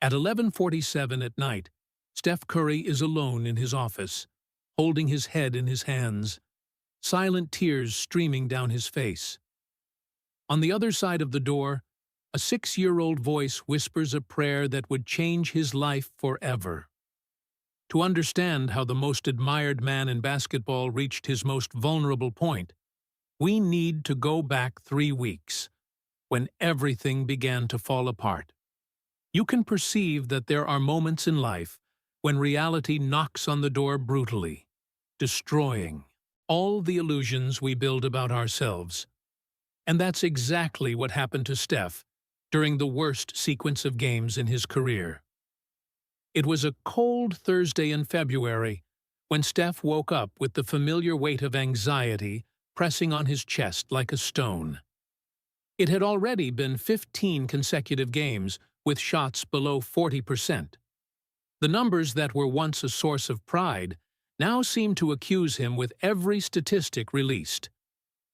At 11:47 at night, Steph Curry is alone in his office, holding his head in his hands, silent tears streaming down his face. On the other side of the door, a 6-year-old voice whispers a prayer that would change his life forever. To understand how the most admired man in basketball reached his most vulnerable point, we need to go back 3 weeks, when everything began to fall apart. You can perceive that there are moments in life when reality knocks on the door brutally, destroying all the illusions we build about ourselves. And that's exactly what happened to Steph during the worst sequence of games in his career. It was a cold Thursday in February when Steph woke up with the familiar weight of anxiety pressing on his chest like a stone. It had already been 15 consecutive games with shots below 40%. The numbers that were once a source of pride now seemed to accuse him with every statistic released.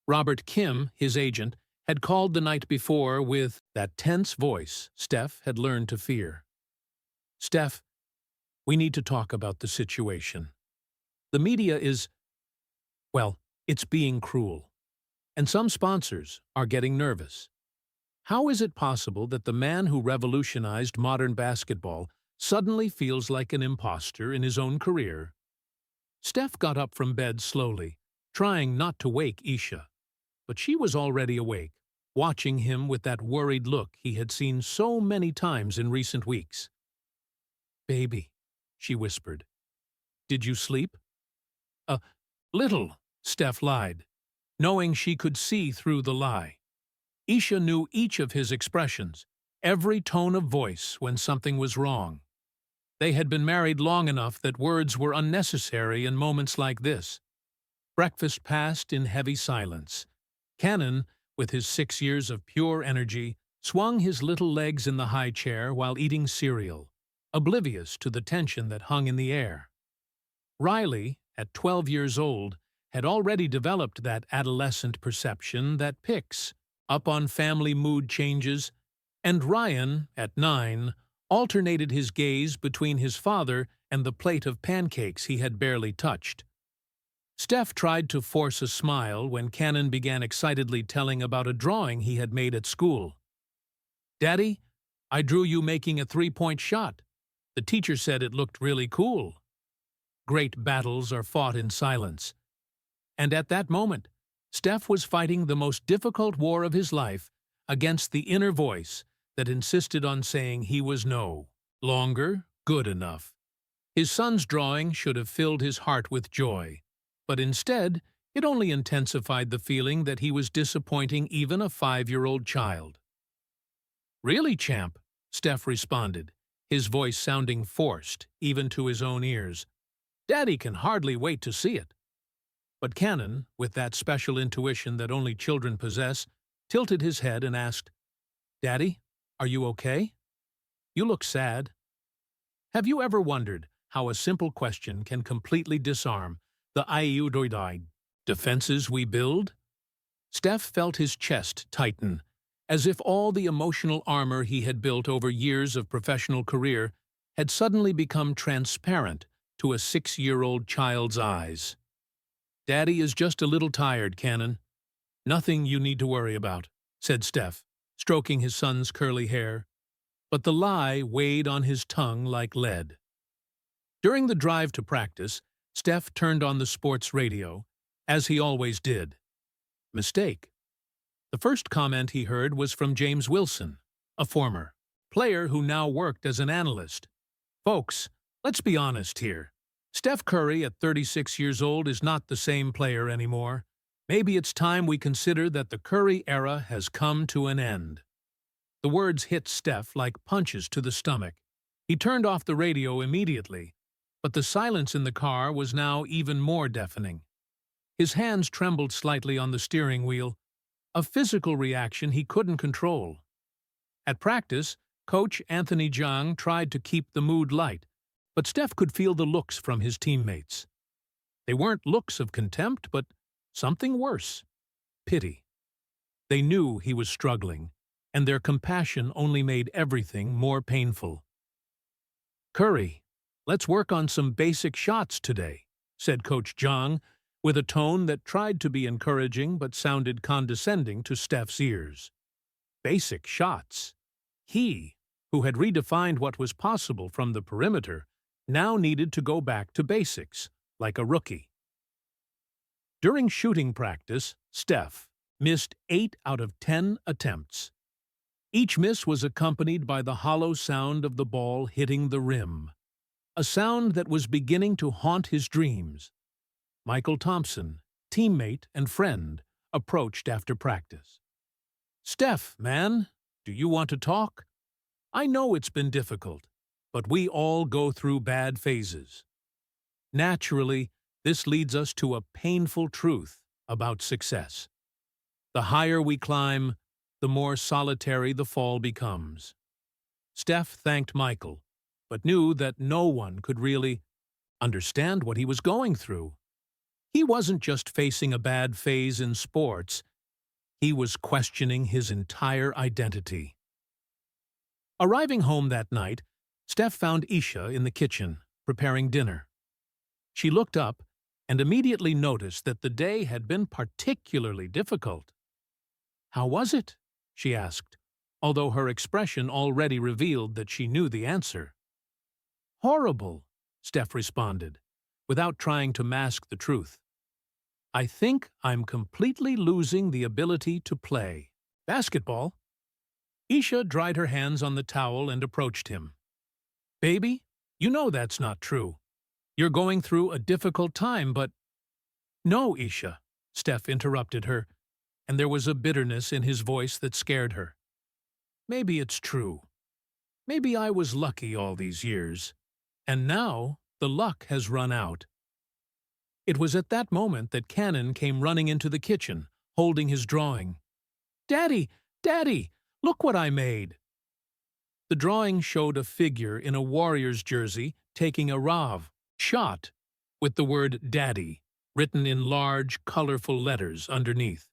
Robert Kim, his agent, had called the night before with that tense voice Steph had learned to fear. "Steph, we need to talk about the situation. The media is, well, it's being cruel. And some sponsors are getting nervous. How is it possible that the man who revolutionized modern basketball suddenly feels like an imposter in his own career?" Steph got up from bed slowly, trying not to wake Isha. But she was already awake, watching him with that worried look he had seen so many times in recent weeks. "Baby," she whispered, "did you sleep?" "A little," Steph lied, knowing she could see through the lie. Isha knew each of his expressions, every tone of voice when something was wrong. They had been married long enough that words were unnecessary in moments like this. Breakfast passed in heavy silence. Canon, with his 6 years of pure energy, swung his little legs in the high chair while eating cereal, oblivious to the tension that hung in the air. Riley, at 12 years old, had already developed that adolescent perception that picks up on family mood changes, and Ryan, at 9, alternated his gaze between his father and the plate of pancakes he had barely touched. Steph tried to force a smile when Canon began excitedly telling about a drawing he had made at school. "Daddy, I drew you making a 3-point shot. The teacher said it looked really cool." Great battles are fought in silence. And at that moment, Steph was fighting the most difficult war of his life against the inner voice that insisted on saying he was no longer good enough. His son's drawing should have filled his heart with joy, but instead it only intensified the feeling that he was disappointing even a 5-year-old child. "Really, champ," Steph responded, his voice sounding forced, even to his own ears. "Daddy can hardly wait to see it." But Canon, with that special intuition that only children possess, tilted his head and asked, "Daddy, are you okay? You look sad." Have you ever wondered how a simple question can completely disarm the iudoidide defenses we build? Steph felt his chest tighten, as if all the emotional armor he had built over years of professional career had suddenly become transparent to a 6-year-old child's eyes. "Daddy is just a little tired, Canon. Nothing you need to worry about," said Steph, stroking his son's curly hair. But the lie weighed on his tongue like lead. During the drive to practice, Steph turned on the sports radio, as he always did. Mistake. The first comment he heard was from James Wilson, a former player who now worked as an analyst. "Folks, let's be honest here. Steph Curry, at 36 years old, is not the same player anymore. Maybe it's time we consider that the Curry era has come to an end." The words hit Steph like punches to the stomach. He turned off the radio immediately, but the silence in the car was now even more deafening. His hands trembled slightly on the steering wheel, a physical reaction he couldn't control. At practice, Coach Anthony Jung tried to keep the mood light, but Steph could feel the looks from his teammates. They weren't looks of contempt, but something worse: pity. They knew he was struggling, and their compassion only made everything more painful. "Curry, let's work on some basic shots today," said Coach Zhang, with a tone that tried to be encouraging but sounded condescending to Steph's ears. Basic shots. He, who had redefined what was possible from the perimeter, now needed to go back to basics, like a rookie. During shooting practice, Steph missed 8 out of 10 attempts. Each miss was accompanied by the hollow sound of the ball hitting the rim, a sound that was beginning to haunt his dreams. Michael Thompson, teammate and friend, approached after practice. "Steph, man, do you want to talk? I know it's been difficult, but we all go through bad phases. Naturally, this leads us to a painful truth about success. The higher we climb, the more solitary the fall becomes." Steph thanked Michael, but knew that no one could really understand what he was going through. He wasn't just facing a bad phase in sports, he was questioning his entire identity. Arriving home that night, Steph found Isha in the kitchen, preparing dinner. She looked up and immediately noticed that the day had been particularly difficult. "How was it?" she asked, although her expression already revealed that she knew the answer. "Horrible," Steph responded, without trying to mask the truth. "I think I'm completely losing the ability to play basketball." Isha dried her hands on the towel and approached him. "Baby, you know that's not true. You're going through a difficult time, but—" "No, Isha," Steph interrupted her, and there was a bitterness in his voice that scared her. "Maybe it's true. Maybe I was lucky all these years, and now the luck has run out." It was at that moment that Canon came running into the kitchen, holding his drawing. "Daddy! Daddy! Look what I made!" The drawing showed a figure in a warrior's jersey taking a rav shot with the word "Daddy" written in large, colorful letters underneath.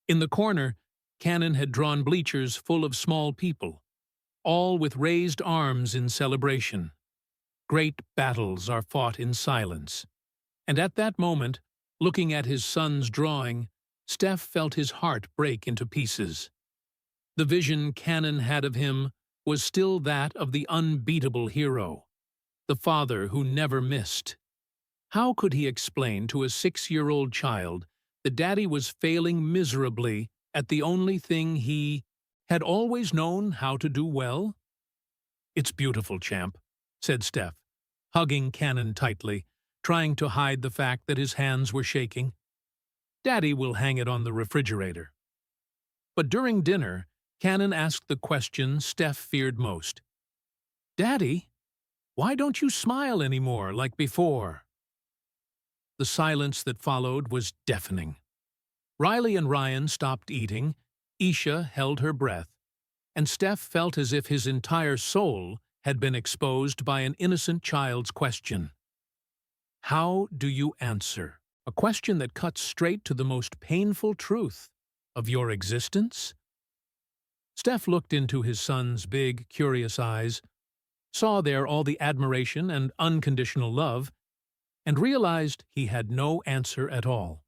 In the corner, Canon had drawn bleachers full of small people, all with raised arms in celebration. Great battles are fought in silence. And at that moment, looking at his son's drawing, Steph felt his heart break into pieces. The vision Canon had of him was still that of the unbeatable hero, the father who never missed. How could he explain to a 6-year-old child that Daddy was failing miserably at the only thing he had always known how to do well? "It's beautiful, champ," said Steph, hugging Canon tightly, trying to hide the fact that his hands were shaking. "Daddy will hang it on the refrigerator." But during dinner, Canon asked the question Steph feared most. "Daddy, why don't you smile anymore like before?" The silence that followed was deafening. Riley and Ryan stopped eating, Isha held her breath, and Steph felt as if his entire soul had been exposed by an innocent child's question. How do you answer a question that cuts straight to the most painful truth of your existence? Steph looked into his son's big, curious eyes, saw there all the admiration and unconditional love, and realized he had no answer at all.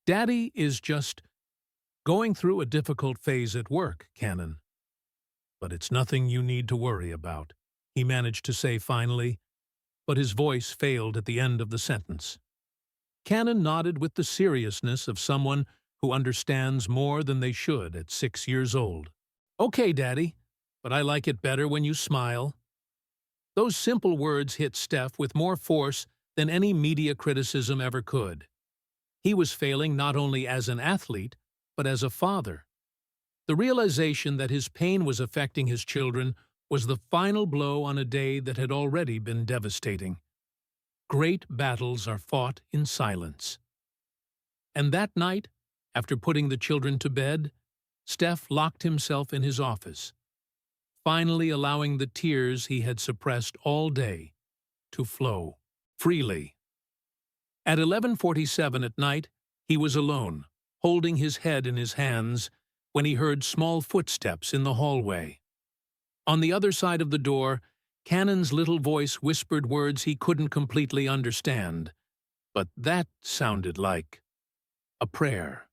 "Daddy is just going through a difficult phase at work, Canon. But it's nothing you need to worry about," he managed to say finally, but his voice failed at the end of the sentence. Canon nodded with the seriousness of someone who understands more than they should at 6 years old. "Okay, Daddy, but I like it better when you smile." Those simple words hit Steph with more force than any media criticism ever could. He was failing not only as an athlete, but as a father. The realization that his pain was affecting his children was the final blow on a day that had already been devastating. Great battles are fought in silence. And that night, after putting the children to bed, Steph locked himself in his office, finally allowing the tears he had suppressed all day to flow freely. At 11:47 at night, he was alone, holding his head in his hands, when he heard small footsteps in the hallway. On the other side of the door, Canon's little voice whispered words he couldn't completely understand, but that sounded like a prayer.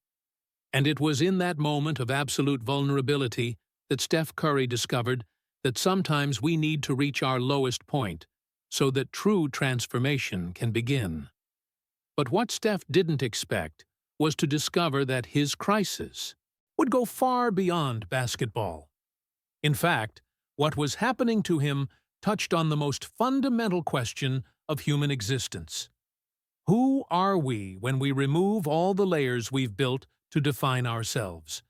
And it was in that moment of absolute vulnerability that Steph Curry discovered that sometimes we need to reach our lowest point so that true transformation can begin. But what Steph didn't expect was to discover that his crisis would go far beyond basketball. In fact, what was happening to him touched on the most fundamental question of human existence. Who are we when we remove all the layers we've built to define ourselves?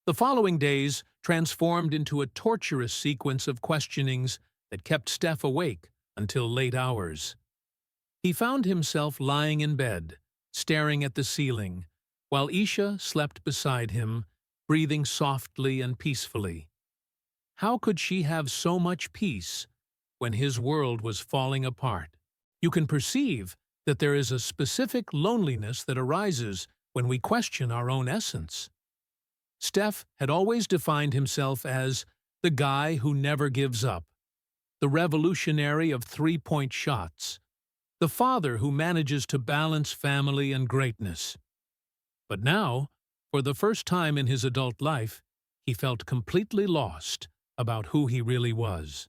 The following days transformed into a torturous sequence of questionings that kept Steph awake until late hours. He found himself lying in bed, staring at the ceiling, while Isha slept beside him, breathing softly and peacefully. How could she have so much peace when his world was falling apart? You can perceive that there is a specific loneliness that arises when we question our own essence. Steph had always defined himself as the guy who never gives up, the revolutionary of three-point shots, the father who manages to balance family and greatness. But now, for the first time in his adult life, he felt completely lost about who he really was.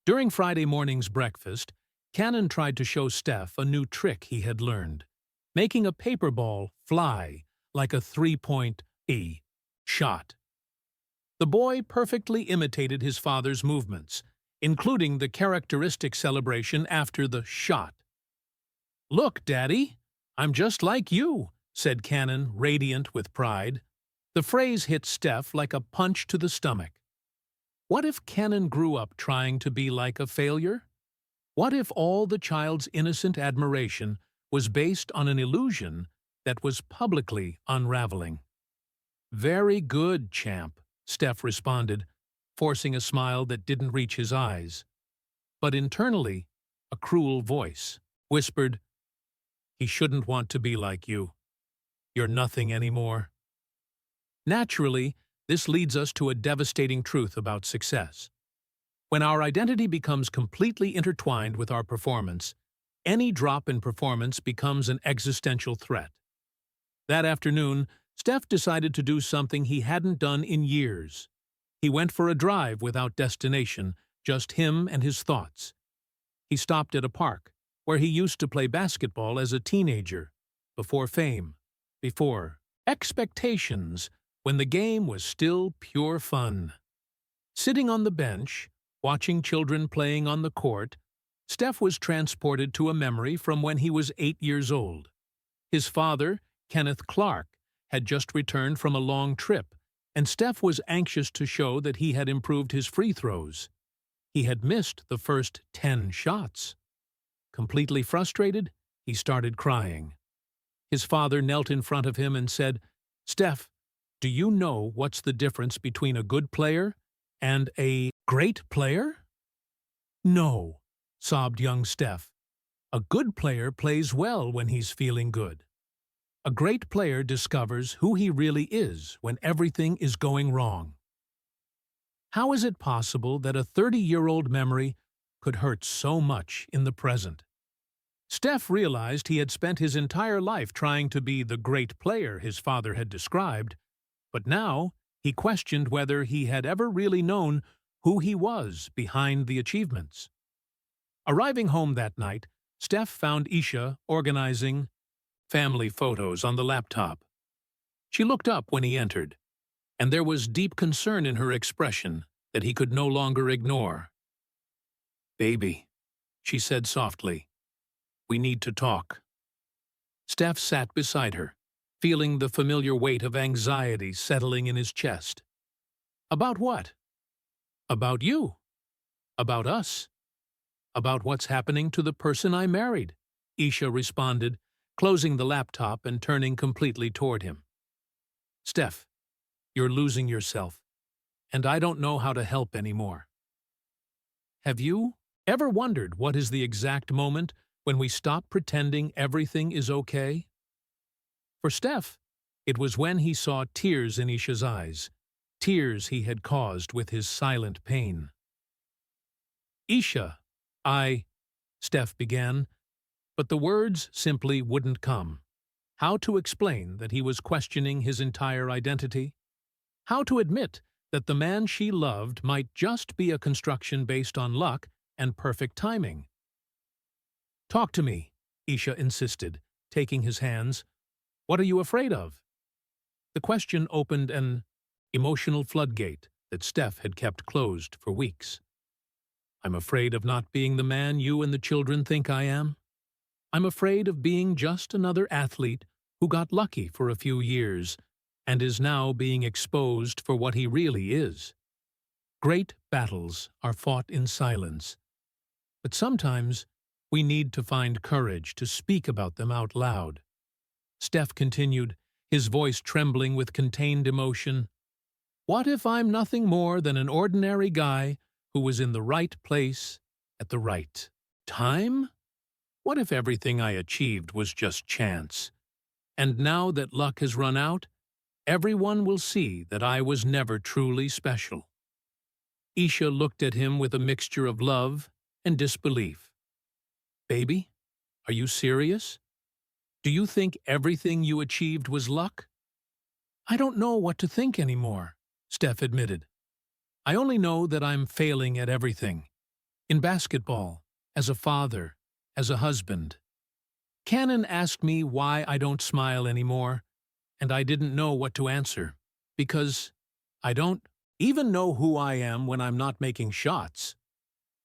During Friday morning's breakfast, Canon tried to show Steph a new trick he had learned, making a paper ball fly like a three-point shot. The boy perfectly imitated his father's movements, including the characteristic celebration after the shot. "Look, Daddy, I'm just like you," said Canon, radiant with pride. The phrase hit Steph like a punch to the stomach. What if Canon grew up trying to be like a failure? What if all the child's innocent admiration was based on an illusion that was publicly unraveling? "Very good, champ," Steph responded, forcing a smile that didn't reach his eyes. But internally, a cruel voice whispered, "He shouldn't want to be like you. You're nothing anymore." Naturally, this leads us to a devastating truth about success. When our identity becomes completely intertwined with our performance, any drop in performance becomes an existential threat. That afternoon, Steph decided to do something he hadn't done in years. He went for a drive without destination, just him and his thoughts. He stopped at a park, where he used to play basketball as a teenager, before fame, before expectations, when the game was still pure fun. Sitting on the bench, watching children playing on the court, Steph was transported to a memory from when he was 8 years old. His father, Kenneth Clark, had just returned from a long trip, and Steph was anxious to show that he had improved his free throws. He had missed the first 10 shots. Completely frustrated, he started crying. His father knelt in front of him and said, "Steph, do you know what's the difference between a good player and a great player?" "No," sobbed young Steph. "A good player plays well when he's feeling good. A great player discovers who he really is when everything is going wrong." How is it possible that a 30-year-old memory could hurt so much in the present? Steph realized he had spent his entire life trying to be the great player his father had described, but now he questioned whether he had ever really known who he was behind the achievements. Arriving home that night, Steph found Isha organizing family photos on the laptop. She looked up when he entered, and there was deep concern in her expression that he could no longer ignore. "Baby," she said softly, "we need to talk." Steph sat beside her, feeling the familiar weight of anxiety settling in his chest. "About what?" "About you. About us. About what's happening to the person I married," Isha responded, closing the laptop and turning completely toward him. "Steph, you're losing yourself, and I don't know how to help anymore." Have you ever wondered what is the exact moment when we stop pretending everything is okay? For Steph, it was when he saw tears in Isha's eyes, tears he had caused with his silent pain. Isha, Steph began, but the words simply wouldn't come. How to explain that he was questioning his entire identity? How to admit that the man she loved might just be a construction based on luck and perfect timing? "Talk to me," Isha insisted, taking his hands. "What are you afraid of?" The question opened an emotional floodgate that Steph had kept closed for weeks. "I'm afraid of not being the man you and the children think I am. I'm afraid of being just another athlete who got lucky for a few years and is now being exposed for what he really is. Great battles are fought in silence, but sometimes we need to find courage to speak about them out loud." Steph continued, his voice trembling with contained emotion. "What if I'm nothing more than an ordinary guy who was in the right place at the right time? What if everything I achieved was just chance? And now that luck has run out, everyone will see that I was never truly special." Isha looked at him with a mixture of love and disbelief. "Baby, are you serious? Do you think everything you achieved was luck?" "I don't know what to think anymore," Steph admitted. "I only know that I'm failing at everything. In basketball, as a father, as a husband. Canon asked me why I don't smile anymore, and I didn't know what to answer, because I don't even know who I am when I'm not making shots.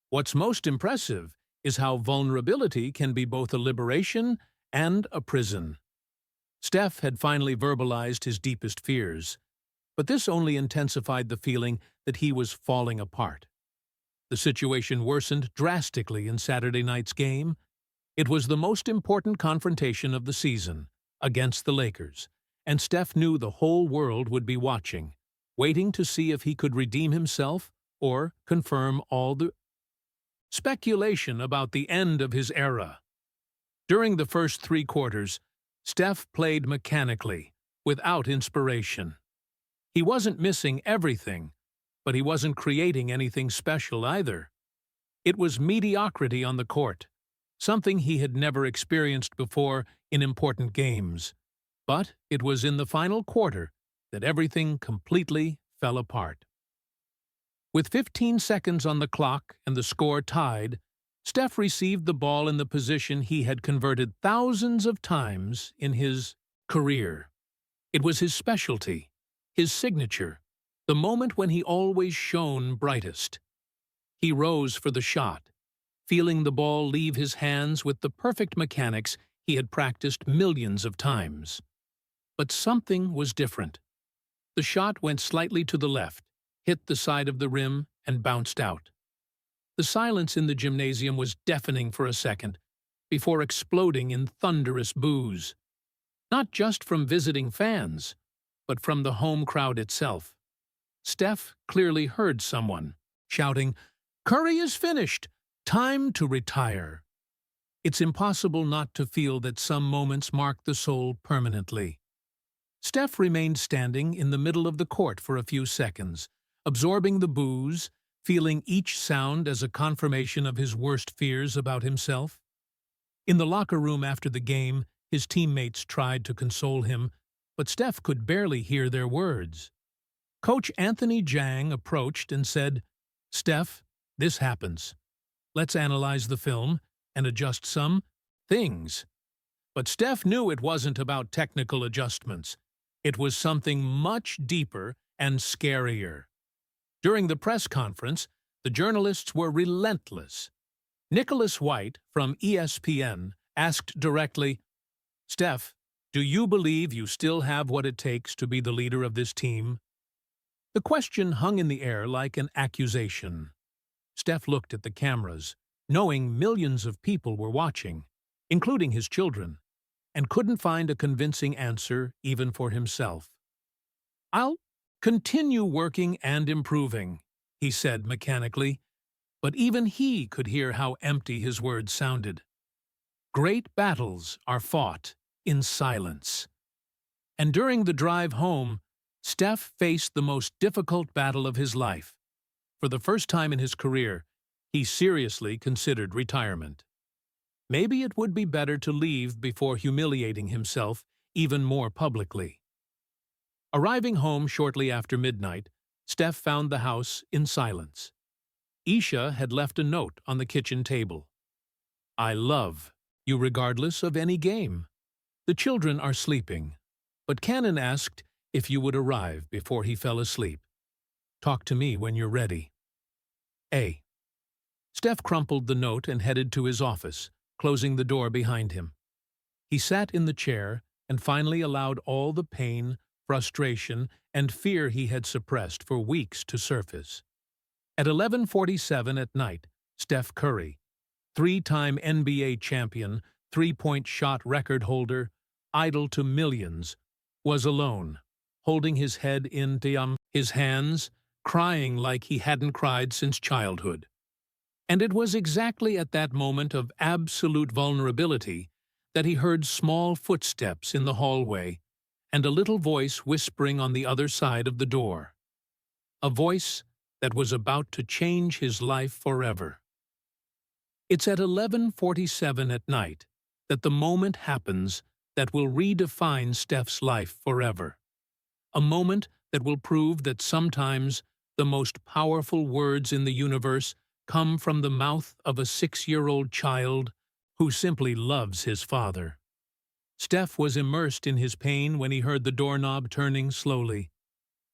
What's most impressive is how vulnerability can be both a liberation and a prison." Steph had finally verbalized his deepest fears, but this only intensified the feeling that he was falling apart. The situation worsened drastically in Saturday night's game. It was the most important confrontation of the season, against the Lakers, and Steph knew the whole world would be watching, waiting to see if he could redeem himself or confirm all the speculation about the end of his era. During the first 3 quarters, Steph played mechanically, without inspiration. He wasn't missing everything, but he wasn't creating anything special either. It was mediocrity on the court, something he had never experienced before in important games. But it was in the final quarter that everything completely fell apart. With 15 seconds on the clock and the score tied, Steph received the ball in the position he had converted thousands of times in his career. It was his specialty, his signature, the moment when he always shone brightest. He rose for the shot, feeling the ball leave his hands with the perfect mechanics he had practiced millions of times. But something was different. The shot went slightly to the left, hit the side of the rim, and bounced out. The silence in the gymnasium was deafening for a second, before exploding in thunderous boos. Not just from visiting fans, but from the home crowd itself. Steph clearly heard someone shouting, "Curry is finished! Time to retire!" It's impossible not to feel that some moments mark the soul permanently. Steph remained standing in the middle of the court for a few seconds, absorbing the boos, feeling each sound as a confirmation of his worst fears about himself. In the locker room after the game, his teammates tried to console him, but Steph could barely hear their words. Coach Anthony Jang approached and said, "Steph, this happens. Let's analyze the film and adjust some things." But Steph knew it wasn't about technical adjustments. It was something much deeper and scarier. During the press conference, the journalists were relentless. Nicholas White from ESPN asked directly, "Steph, do you believe you still have what it takes to be the leader of this team?" The question hung in the air like an accusation. Steph looked at the cameras, knowing millions of people were watching, including his children, and couldn't find a convincing answer even for himself. "I'll continue working and improving," he said mechanically, but even he could hear how empty his words sounded. Great battles are fought in silence. And during the drive home, Steph faced the most difficult battle of his life. For the first time in his career, He seriously considered retirement. Maybe it would be better to leave before humiliating himself even more publicly. Arriving home shortly after midnight, Steph found the house in silence. Isha had left a note on the kitchen table. "I love you regardless of any game. The children are sleeping, but Canon asked if you would arrive before he fell asleep. Talk to me when you're ready. A." Steph crumpled the note and headed to his office, closing the door behind him. He sat in the chair and finally allowed all the pain, frustration, and fear he had suppressed for weeks to surface. At 11:47 at night, Steph Curry, three-time NBA champion, three-point shot record holder, idol to millions, was alone, holding his head in his hands, crying like he hadn't cried since childhood. And it was exactly at that moment of absolute vulnerability that he heard small footsteps in the hallway and a little voice whispering on the other side of the door. A voice that was about to change his life forever. It's at 11:47 at night that the moment happens that will redefine Steph's life forever. A moment that will prove that sometimes the most powerful words in the universe come from the mouth of a 6-year-old child who simply loves his father. Steph was immersed in his pain when he heard the doorknob turning slowly.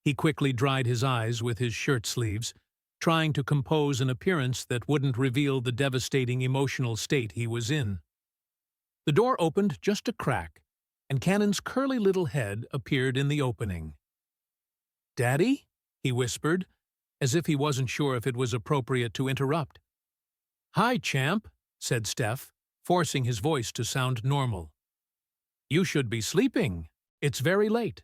He quickly dried his eyes with his shirt sleeves, trying to compose an appearance that wouldn't reveal the devastating emotional state he was in. The door opened just a crack, and Canon's curly little head appeared in the opening. "Daddy?" he whispered, as if he wasn't sure if it was appropriate to interrupt. "Hi, champ," said Steph, forcing his voice to sound normal. "You should be sleeping. It's very late."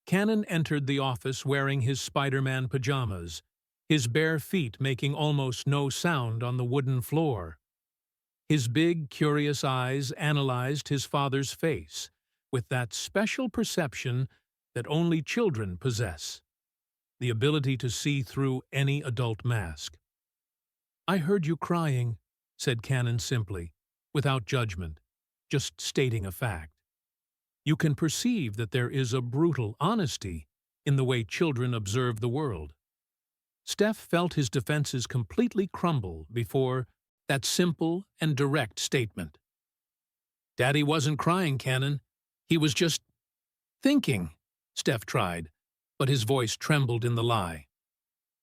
Canon entered the office wearing his Spider-Man pajamas, his bare feet making almost no sound on the wooden floor. His big, curious eyes analyzed his father's face with that special perception that only children possess, the ability to see through any adult mask. "I heard you crying," said Canon simply, without judgment, just stating a fact. You can perceive that there is a brutal honesty in the way children observe the world. Steph felt his defenses completely crumble before that simple and direct statement. "Daddy wasn't crying, Canon. He was just thinking," Steph tried, but his voice trembled in the lie.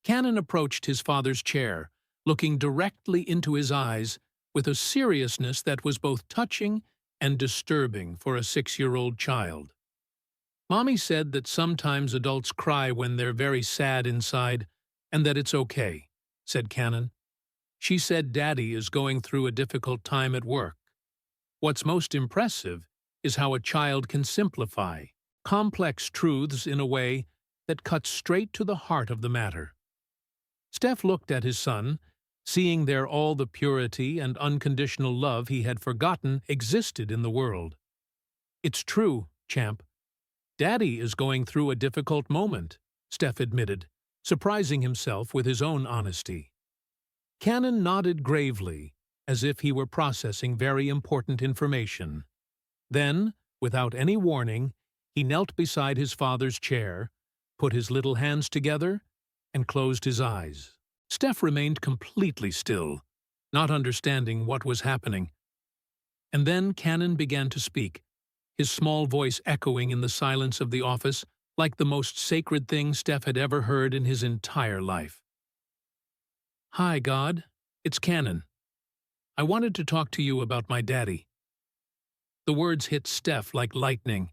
Canon approached his father's chair, looking directly into his eyes with a seriousness that was both touching and disturbing for a 6-year-old child. "Mommy said that sometimes adults cry when they're very sad inside, and that it's okay," said Canon. "She said Daddy is going through a difficult time at work. What's most impressive is how a child can simplify complex truths in a way that cuts straight to the heart of the matter." Steph looked at his son, seeing there all the purity and unconditional love he had forgotten existed in the world. "It's true, champ. Daddy is going through a difficult moment," Steph admitted, surprising himself with his own honesty. Canon nodded gravely, as if he were processing very important information. Then, without any warning, he knelt beside his father's chair, put his little hands together, and closed his eyes. Steph remained completely still, not understanding what was happening. And then Canon began to speak, his small voice echoing in the silence of the office like the most sacred thing Steph had ever heard in his entire life. "Hi, God. It's Canon. I wanted to talk to you about my daddy." The words hit Steph like lightning.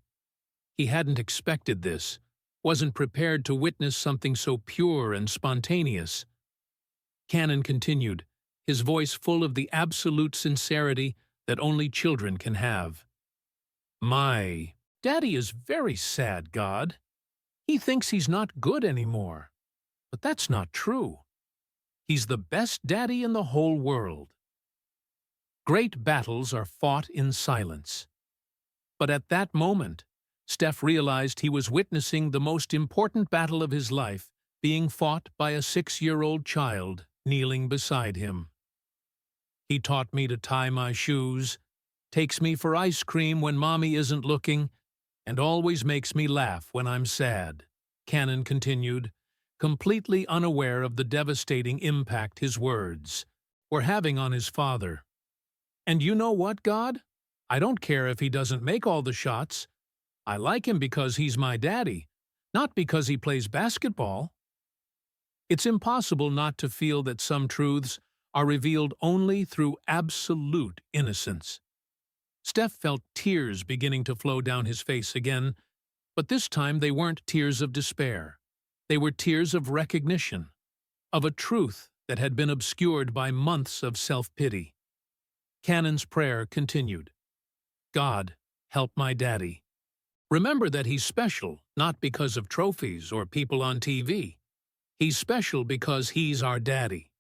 He hadn't expected this, wasn't prepared to witness something so pure and spontaneous. Canon continued, his voice full of the absolute sincerity that only children can have. "My daddy is very sad, God. He thinks he's not good anymore. But that's not true. He's the best daddy in the whole world." Great battles are fought in silence. But at that moment, Steph realized he was witnessing the most important battle of his life being fought by a 6-year-old child. kneeling beside him. He taught me to tie my shoes, takes me for ice cream when Mommy isn't looking, and always makes me laugh when I'm sad, Canon continued, completely unaware of the devastating impact his words were having on his father. And you know what, God? I don't care if he doesn't make all the shots. I like him because he's my daddy, not because he plays basketball. It's impossible not to feel that some truths are revealed only through absolute innocence. Steph felt tears beginning to flow down his face again, but this time they weren't tears of despair. They were tears of recognition, of a truth that had been obscured by months of self-pity. Canon's prayer continued. God, help my daddy. Remember that he's special, not because of trophies or people on TV. He's special because he's our daddy.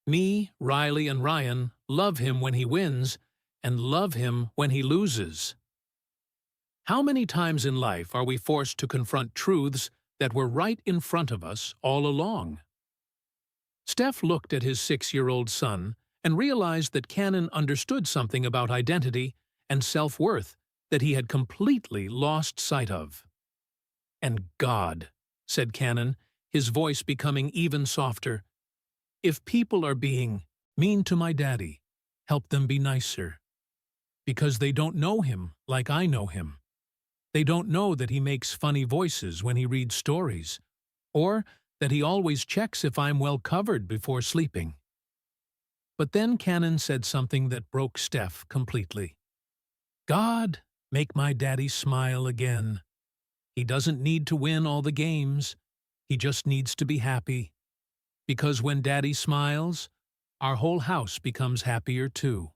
Me, Riley, and Ryan love him when he wins and love him when he loses. How many times in life are we forced to confront truths that were right in front of us all along? Steph looked at his 6-year-old son and realized that Canon understood something about identity and self-worth that he had completely lost sight of. And God, said Canon, his voice becoming even softer, if people are being mean to my daddy, help them be nicer. Because they don't know him like I know him. They don't know that he makes funny voices when he reads stories, or that he always checks if I'm well covered before sleeping. But then Canon said something that broke Steph completely. God, make my daddy smile again. He doesn't need to win all the games. He just needs to be happy. Because when daddy smiles, our whole house becomes happier too.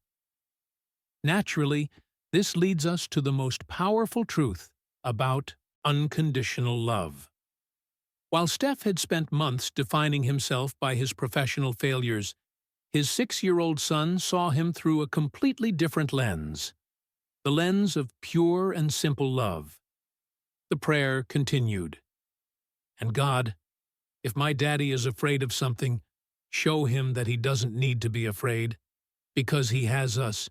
Naturally, this leads us to the most powerful truth about unconditional love. While Steph had spent months defining himself by his professional failures, his 6-year-old son saw him through a completely different lens, the lens of pure and simple love. The prayer continued. And God, if my daddy is afraid of something, show him that he doesn't need to be afraid, because he has us,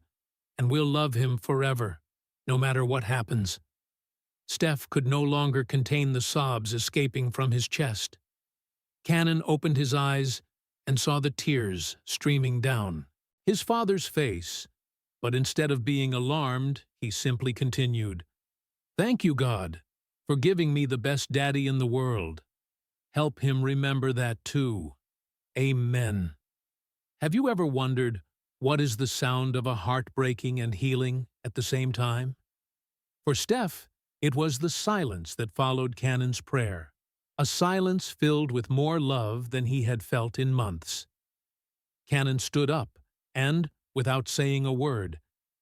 and we'll love him forever, no matter what happens. Steph could no longer contain the sobs escaping from his chest. Canon opened his eyes and saw the tears streaming down his father's face, but instead of being alarmed, he simply continued, Thank you, God, for giving me the best daddy in the world. Help him remember that too. Amen. Have you ever wondered what is the sound of a heartbreaking and healing at the same time? For Steph, it was the silence that followed Canon's prayer, a silence filled with more love than he had felt in months. Canon stood up and, without saying a word,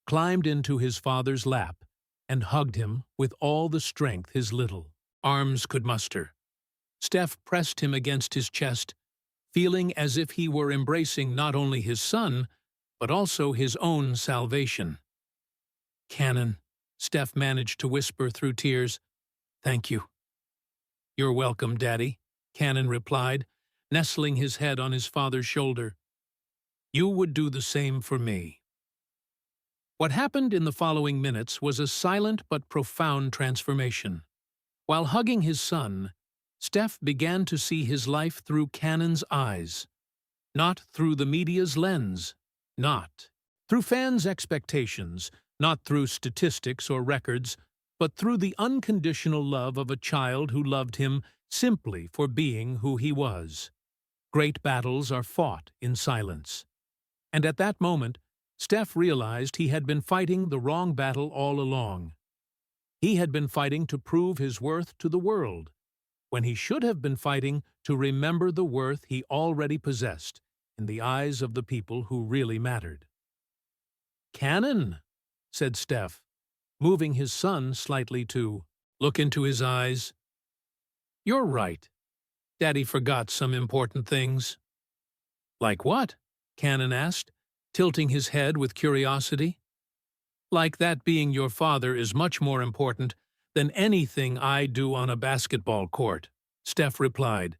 climbed into his father's lap and hugged him with all the strength his little arms could muster. Steph pressed him against his chest, feeling as if he were embracing not only his son, but also his own salvation. Canon, Steph managed to whisper through tears, Thank you. You're welcome, Daddy, Canon replied, nestling his head on his father's shoulder. You would do the same for me. What happened in the following minutes was a silent but profound transformation. While hugging his son, Steph began to see his life through Canon's eyes, not through the media's lens, not through fans' expectations, not through statistics or records, but through the unconditional love of a child who loved him simply for being who he was. Great battles are fought in silence. And at that moment, Steph realized he had been fighting the wrong battle all along. He had been fighting to prove his worth to the world, when he should have been fighting to remember the worth he already possessed in the eyes of the people who really mattered. Canon, said Steph, moving his son slightly to look into his eyes. You're right. Daddy forgot some important things. Like what? Canon asked, tilting his head with curiosity. Like that being your father is much more important than anything I do on a basketball court, Steph replied,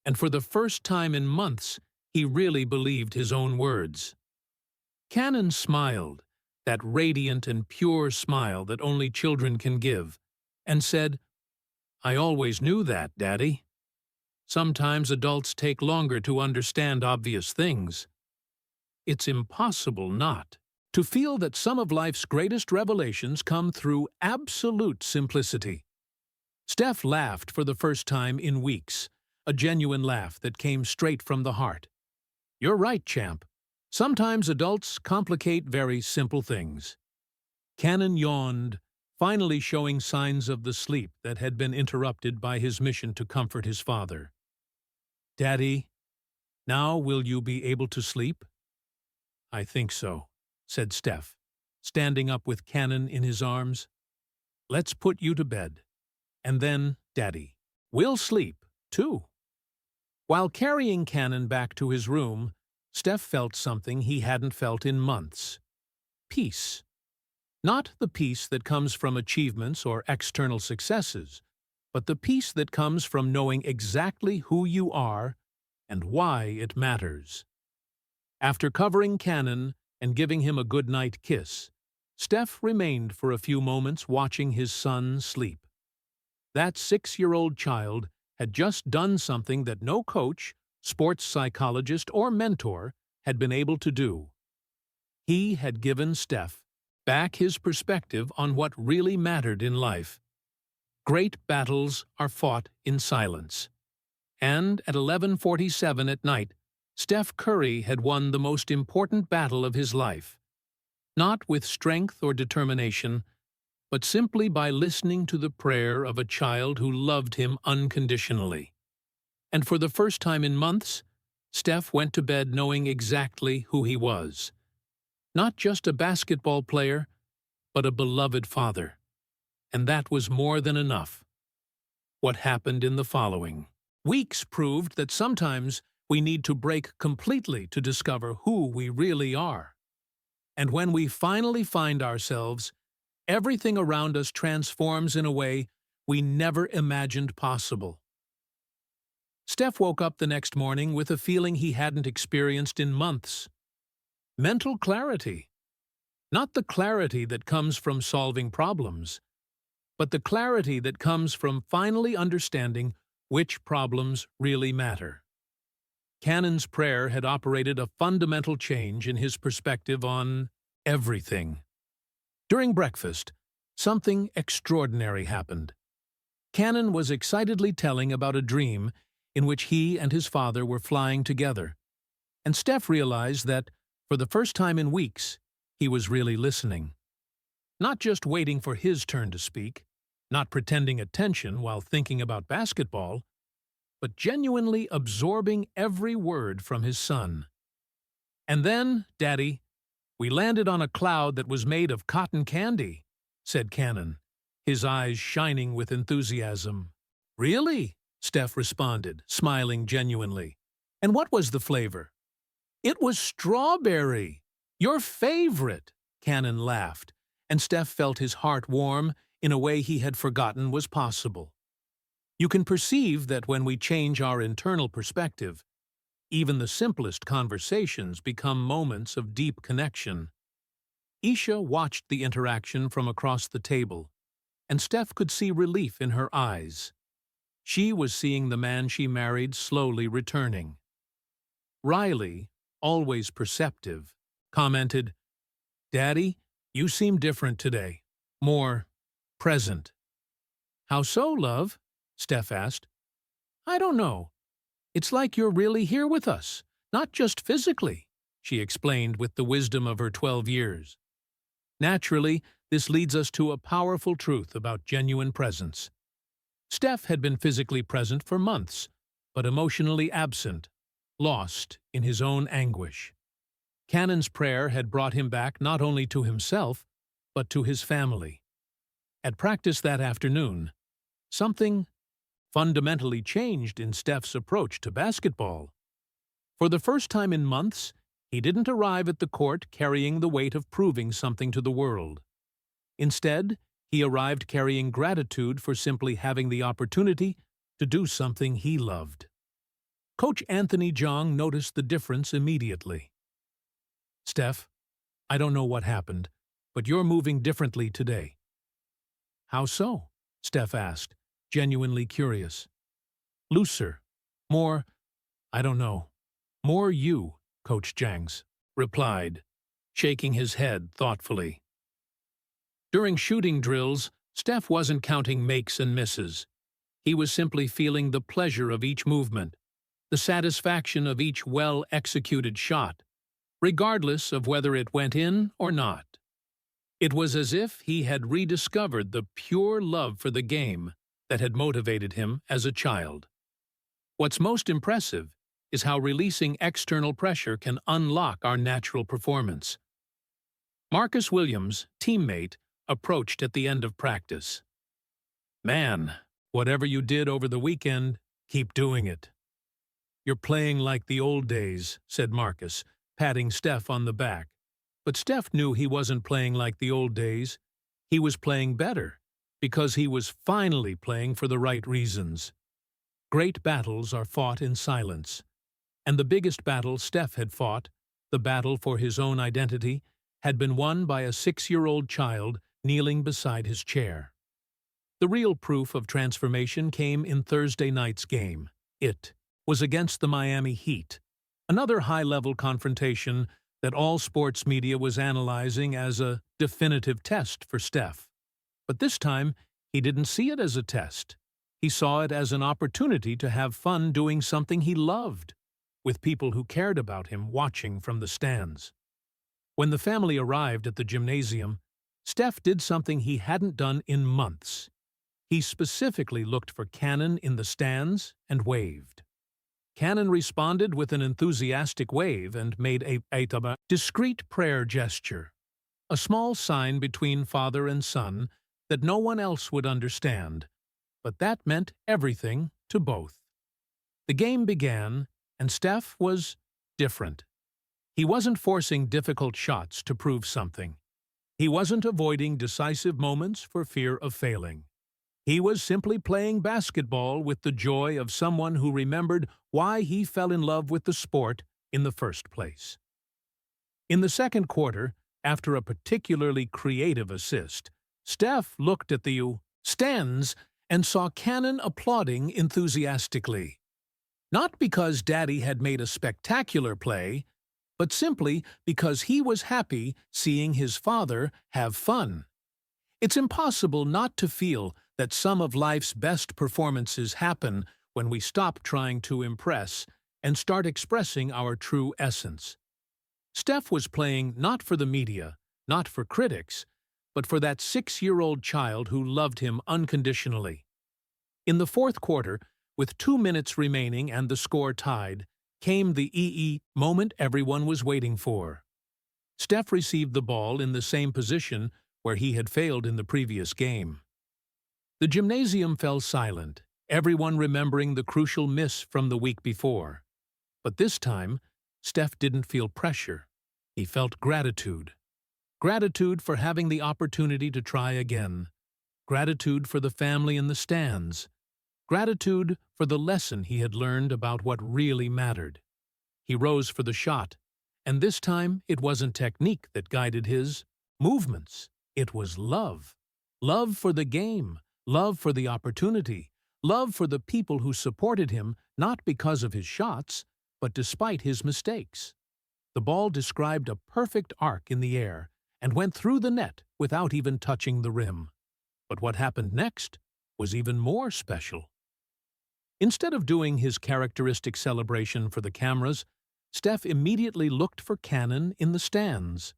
and for the first time in months, he really believed his own words. Canon smiled, that radiant and pure smile that only children can give, and said, "I always knew that, Daddy. Sometimes adults take longer to understand obvious things. It's impossible not to feel that some of life's greatest revelations come through absolute simplicity." Steph laughed for the first time in weeks, a genuine laugh that came straight from the heart. "You're right, champ. Sometimes adults complicate very simple things." Canon yawned, finally showing signs of the sleep that had been interrupted by his mission to comfort his father. "Daddy, now will you be able to sleep?" "I think so," said Steph, standing up with Canon in his arms. "Let's put you to bed. And then, Daddy, we'll sleep, too." While carrying Canon back to his room, Steph felt something he hadn't felt in months. Peace. Not the peace that comes from achievements or external successes, but the peace that comes from knowing exactly who you are and why it matters. After covering Canon and giving him a good-night kiss, Steph remained for a few moments watching his son sleep. That 6-year-old child had just done something that no coach, sports psychologist, or mentor had been able to do. He had given Steph back his perspective on what really mattered in life. Great battles are fought in silence. And at 11:47 at night, Steph Curry had won the most important battle of his life. Not with strength or determination, but simply by listening to the prayer of a child who loved him unconditionally. And for the first time in months, Steph went to bed knowing exactly who he was. Not just a basketball player, but a beloved father. And that was more than enough. What happened in the following weeks proved that sometimes we need to break completely to discover who we really are. And when we finally find ourselves, everything around us transforms in a way we never imagined possible. Steph woke up the next morning with a feeling he hadn't experienced in months. Mental clarity. Not the clarity that comes from solving problems, but the clarity that comes from finally understanding which problems really matter. Canon's prayer had operated a fundamental change in his perspective on everything. During breakfast, something extraordinary happened. Canon was excitedly telling about a dream in which he and his father were flying together, and Steph realized that, for the first time in weeks, he was really listening. Not just waiting for his turn to speak, not pretending attention while thinking about basketball, but genuinely absorbing every word from his son. "And then, Daddy, we landed on a cloud that was made of cotton candy," said Canon, his eyes shining with enthusiasm. "Really?" Steph responded, smiling genuinely. "And what was the flavor?" "It was strawberry! Your favorite!" Canon laughed, and Steph felt his heart warm in a way he had forgotten was possible. You can perceive that when we change our internal perspective, even the simplest conversations become moments of deep connection. Isha watched the interaction from across the table, and Steph could see relief in her eyes. She was seeing the man she married slowly returning. Riley, always perceptive, commented, "Daddy, you seem different today. More present." "How so, love?" Steph asked. "I don't know. It's like you're really here with us, not just physically," she explained with the wisdom of her 12 years. Naturally, this leads us to a powerful truth about genuine presence. Steph had been physically present for months, but emotionally absent, lost in his own anguish. Canon's prayer had brought him back not only to himself, but to his family. At practice that afternoon, something fundamentally changed in Steph's approach to basketball. For the first time in months, he didn't arrive at the court carrying the weight of proving something to the world. Instead, he arrived carrying gratitude for simply having the opportunity to do something he loved. Coach Anthony Jong noticed the difference immediately. "Steph, I don't know what happened, but you're moving differently today." "How so?" Steph asked, genuinely curious. "Looser. More, I don't know. More you," Coach Jangs replied, shaking his head thoughtfully. During shooting drills, Steph wasn't counting makes and misses. He was simply feeling the pleasure of each movement, the satisfaction of each well-executed shot, regardless of whether it went in or not. It was as if he had rediscovered the pure love for the game that had motivated him as a child. What's most impressive is how releasing external pressure can unlock our natural performance. Marcus Williams, teammate, approached at the end of practice. "Man, whatever you did over the weekend, keep doing it." "You're playing like the old days," said Marcus, patting Steph on the back. But Steph knew he wasn't playing like the old days. He was playing better, because he was finally playing for the right reasons. Great battles are fought in silence. And the biggest battle Steph had fought, the battle for his own identity, had been won by a 6-year-old child kneeling beside his chair. The real proof of transformation came in Thursday night's game. It was against the Miami Heat, another high-level confrontation that all sports media was analyzing as a definitive test for Steph. But this time, he didn't see it as a test. He saw it as an opportunity to have fun doing something he loved, with people who cared about him watching from the stands. When the family arrived at the gymnasium, Steph did something he hadn't done in months. He specifically looked for Canon in the stands and waved. Canon responded with an enthusiastic wave and made a discreet prayer gesture, a small sign between father and son that no one else would understand, but that meant everything to both. The game began, and Steph was different. He wasn't forcing difficult shots to prove something. He wasn't avoiding decisive moments for fear of failing. He was simply playing basketball with the joy of someone who remembered why he fell in love with the sport in the first place. In the second quarter, after a particularly creative assist, Steph looked at the stands and saw Canon applauding enthusiastically. Not because Daddy had made a spectacular play, but simply because he was happy seeing his father have fun. It's impossible not to feel that some of life's best performances happen when we stop trying to impress and start expressing our true essence. Steph was playing not for the media, not for critics, but for that 6-year-old child who loved him unconditionally. In the fourth quarter, with 2 minutes remaining and the score tied, came the moment everyone was waiting for. Steph received the ball in the same position where he had failed in the previous game. The gymnasium fell silent, everyone remembering the crucial miss from the week before. But this time, Steph didn't feel pressure. He felt gratitude. Gratitude for having the opportunity to try again. Gratitude for the family in the stands. Gratitude for the lesson he had learned about what really mattered. He rose for the shot, and this time it wasn't technique that guided his movements. It was love. Love for the game. Love for the opportunity, love for the people who supported him not because of his shots, but despite his mistakes. The ball described a perfect arc in the air and went through the net without even touching the rim. But what happened next was even more special. Instead of doing his characteristic celebration for the cameras, Steph immediately looked for Canon in the stands.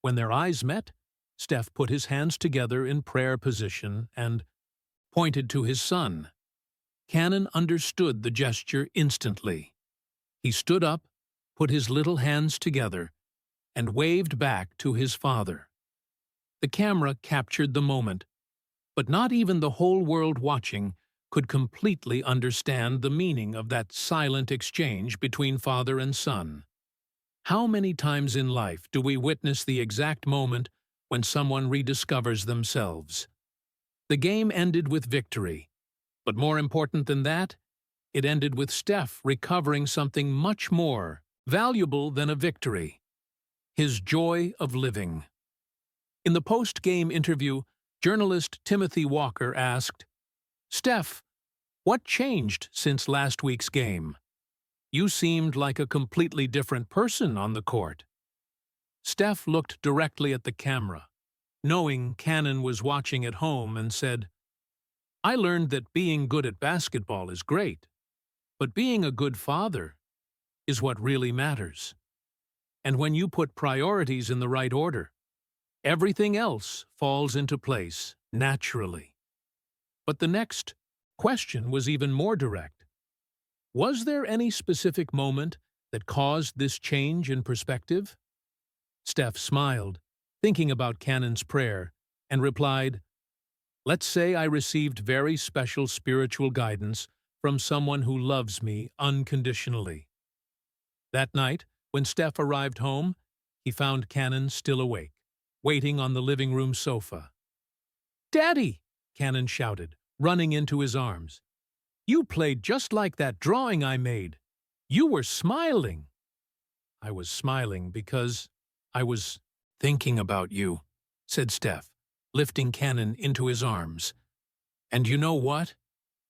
When their eyes met, Steph put his hands together in prayer position and pointed to his son. Canon understood the gesture instantly. He stood up, put his little hands together, and waved back to his father. The camera captured the moment, but not even the whole world watching could completely understand the meaning of that silent exchange between father and son. How many times in life do we witness the exact moment when someone rediscovers themselves? The game ended with victory, but more important than that, it ended with Steph recovering something much more valuable than a victory: his joy of living. In the post-game interview, journalist Timothy Walker asked, "Steph, what changed since last week's game? You seemed like a completely different person on the court." Steph looked directly at the camera, knowing Canon was watching at home, and said, "I learned that being good at basketball is great, but being a good father is what really matters. And when you put priorities in the right order, everything else falls into place naturally." But the next question was even more direct. Was there any specific moment that caused this change in perspective? Steph smiled, thinking about Canon's prayer, and replied, "Let's say I received very special spiritual guidance from someone who loves me unconditionally." That night, when Steph arrived home, he found Canon still awake, waiting on the living room sofa. "Daddy!" Canon shouted, running into his arms. "You played just like that drawing I made. You were smiling." "I was smiling because I was thinking about you," said Steph, lifting Canon into his arms. "And you know what?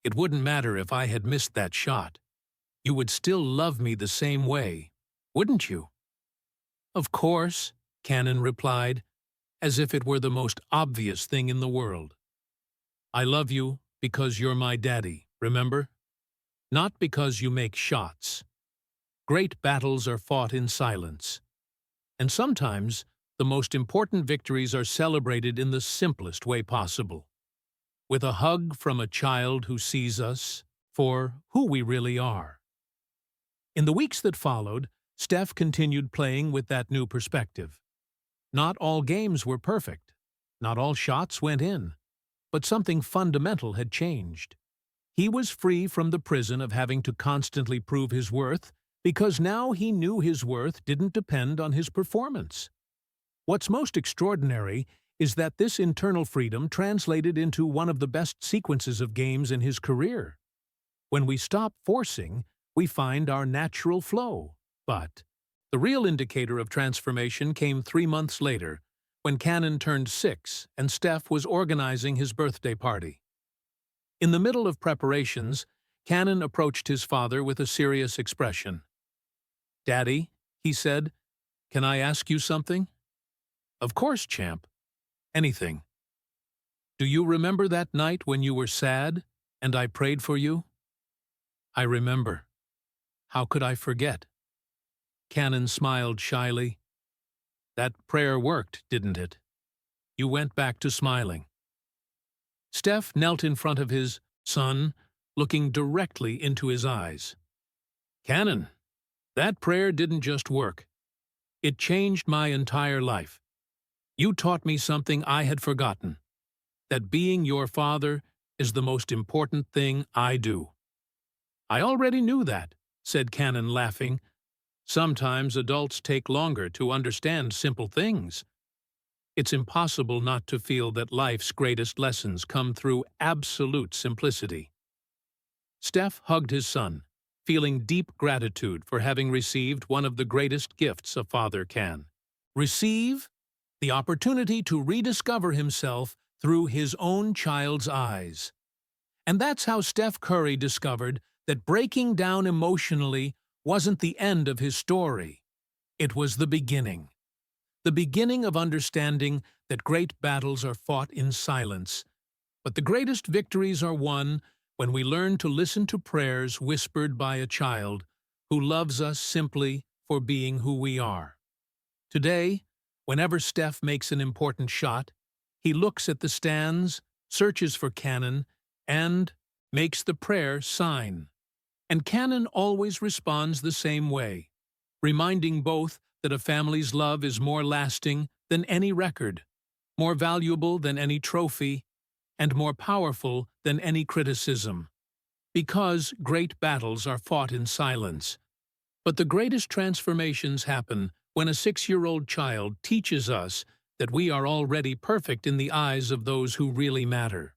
It wouldn't matter if I had missed that shot. You would still love me the same way, wouldn't you?" "Of course," Canon replied, as if it were the most obvious thing in the world. "I love you because you're my daddy, remember? Not because you make shots. Great battles are fought in silence. And sometimes the most important victories are celebrated in the simplest way possible, with a hug from a child who sees us for who we really are." In the weeks that followed, Steph continued playing with that new perspective. Not all games were perfect. Not all shots went in. But something fundamental had changed. He was free from the prison of having to constantly prove his worth, because now he knew his worth didn't depend on his performance. What's most extraordinary is that this internal freedom translated into one of the best sequences of games in his career. When we stop forcing, we find our natural flow. But the real indicator of transformation came 3 months later, when Canon turned 6 and Steph was organizing his birthday party. In the middle of preparations, Canon approached his father with a serious expression. "Daddy," he said, "can I ask you something?" "Of course, champ. Anything." "Do you remember that night when you were sad and I prayed for you?" "I remember. How could I forget?" Canon smiled shyly. "That prayer worked, didn't it? You went back to smiling." Steph knelt in front of his son, looking directly into his eyes. "Canon, that prayer didn't just work. It changed my entire life. You taught me something I had forgotten, that being your father is the most important thing I do." "I already knew that," said Canon, laughing. "Sometimes adults take longer to understand simple things. It's impossible not to feel that life's greatest lessons come through absolute simplicity." Steph hugged his son, feeling deep gratitude for having received one of the greatest gifts a father can receive: the opportunity to rediscover himself through his own child's eyes. And that's how Steph Curry discovered that breaking down emotionally wasn't the end of his story. It was the beginning. The beginning of understanding that great battles are fought in silence, but the greatest victories are won when we learn to listen to prayers whispered by a child who loves us simply for being who we are. Today, whenever Steph makes an important shot, he looks at the stands, searches for Canon, and makes the prayer sign. And Canon always responds the same way, reminding both that a family's love is more lasting than any record, more valuable than any trophy, and more powerful than any criticism. Because great battles are fought in silence. But the greatest transformations happen when a 6-year-old child teaches us that we are already perfect in the eyes of those who really matter.